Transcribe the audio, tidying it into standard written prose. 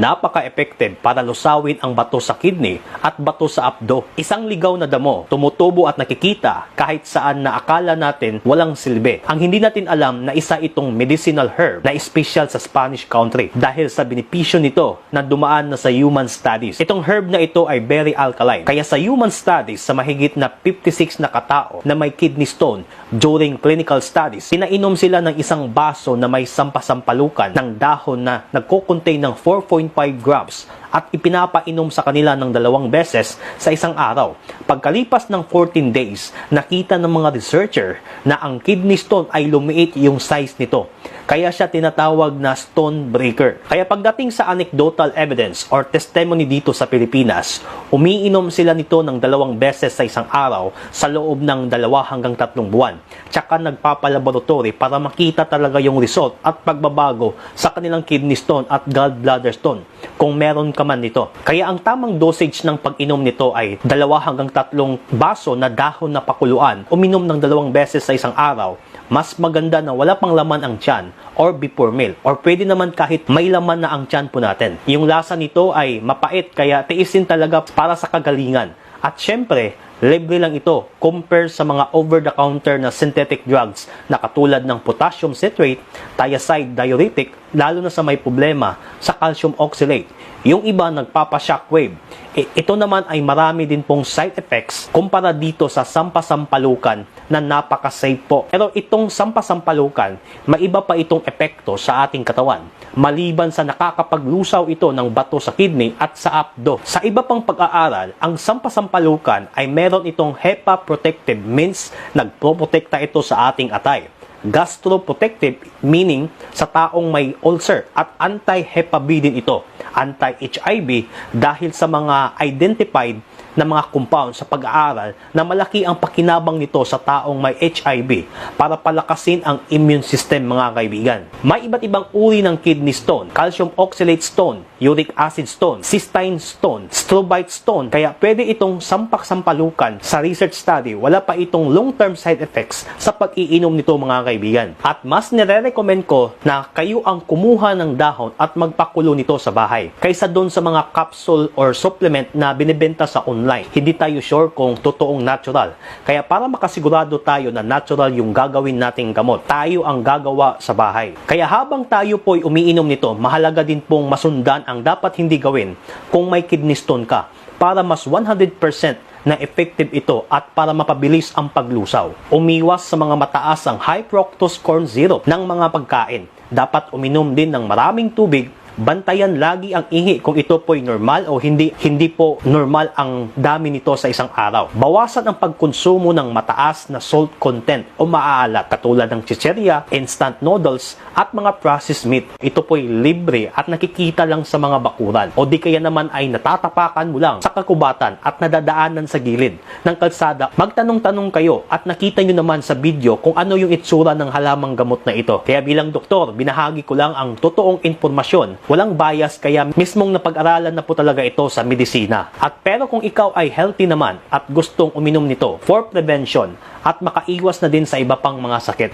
Napaka-effective para lusawin ang bato sa kidney at bato sa apdo. Isang ligaw na damo, tumutubo at nakikita kahit saan na akala natin walang silbi. Ang hindi natin alam na isa itong medicinal herb na special sa Spanish country dahil sa benepisyo nito na dumaan na sa human studies. Itong herb na ito ay very alkaline. Kaya sa human studies, sa mahigit na 56 na katao na may kidney stone during clinical studies, pinainom sila ng isang baso na may sampasampalukan ng dahon na nagko-contain ng 4.5 grams at ipinapainom sa kanila ng 2 beses sa isang araw. Pagkalipas ng 14 days, nakita ng mga researcher na ang kidney stone ay lumiit yung size nito. Kaya siya tinatawag na stone breaker. Kaya pagdating sa anecdotal evidence or testimony dito sa Pilipinas, umiinom sila nito ng 2 beses sa isang araw sa loob ng 2 hanggang 3 buwan. Tsaka nagpapalaboratory para makita talaga yung result at pagbabago sa kanilang kidney stone at gallbladder stone kung meron ka man nito. Kaya ang tamang dosage ng pag-inom nito ay 2 hanggang 3 baso na dahon na pakuluan, uminom ng 2 beses sa isang araw. Mas maganda na wala pang laman ang tiyan or before meal. Or pwede naman kahit may laman na ang tiyan po natin. Yung lasa nito ay mapait kaya tiisin talaga para sa kagalingan. At syempre, libre lang ito compare sa mga over-the-counter na synthetic drugs na katulad ng potassium citrate, thiazide diuretic, lalo na sa may problema sa calcium oxalate. Yung iba nagpapa-shockwave. Ito naman ay marami din pong side effects kumpara dito sa sampasampalukan na napaka-safe po. Pero itong sampasampalukan, may iba pa itong epekto sa ating katawan. Maliban sa nakakapaglusaw ito ng bato sa kidney at sa apdo. Sa iba pang pag-aaral, ang sampasampalukan ay meron itong hepa-protective means nagproprotekta ito sa ating atay. Gastroprotective meaning sa taong may ulcer at anti-HEPA-B din ito, anti-HIV dahil sa mga identified na mga compound sa pag-aaral na malaki ang pakinabang nito sa taong may HIV para palakasin ang immune system mga kaibigan. May iba't ibang uri ng kidney stone, calcium oxalate stone, uric acid stone, cystine stone, strobite stone, kaya pwede itong sampak-sampalukan sa research study, wala pa itong long-term side effects sa pag-iinom nito mga kaibigan. At mas nire-recommend ko na kayo ang kumuha ng dahon at magpakulo nito sa bahay kaysa doon sa mga capsule or supplement na binibenta sa online. Hindi tayo sure kung totoong natural. Kaya para makasigurado tayo na natural yung gagawin nating gamot, tayo ang gagawa sa bahay. Kaya habang tayo po'y umiinom nito, mahalaga din pong masundan ang dapat hindi gawin kung may kidney stone ka para mas 100% na effective ito at para mapabilis ang paglusaw. Umiwas sa mga mataas ang high fructose corn syrup ng mga pagkain. Dapat uminom din ng maraming tubig. Bantayan lagi ang ihi kung ito po'y normal o hindi po normal ang dami nito sa isang araw. Bawasan ang pagkonsumo ng mataas na salt content o maaalat katulad ng chicheria, instant noodles at mga processed meat. Ito po'y libre at nakikita lang sa mga bakuran o di kaya naman ay natatapakan mo lang sa kakubatan at nadadaanan sa gilid ng kalsada. Magtanong-tanong kayo at nakita nyo naman sa video kung ano yung itsura ng halamang gamot na ito. Kaya bilang doktor, binahagi ko lang ang totoong informasyon. Walang bias kaya mismong napag-aralan na po talaga ito sa medisina. At pero kung ikaw ay healthy naman at gustong uminom nito for prevention at makaiwas na din sa iba pang mga sakit,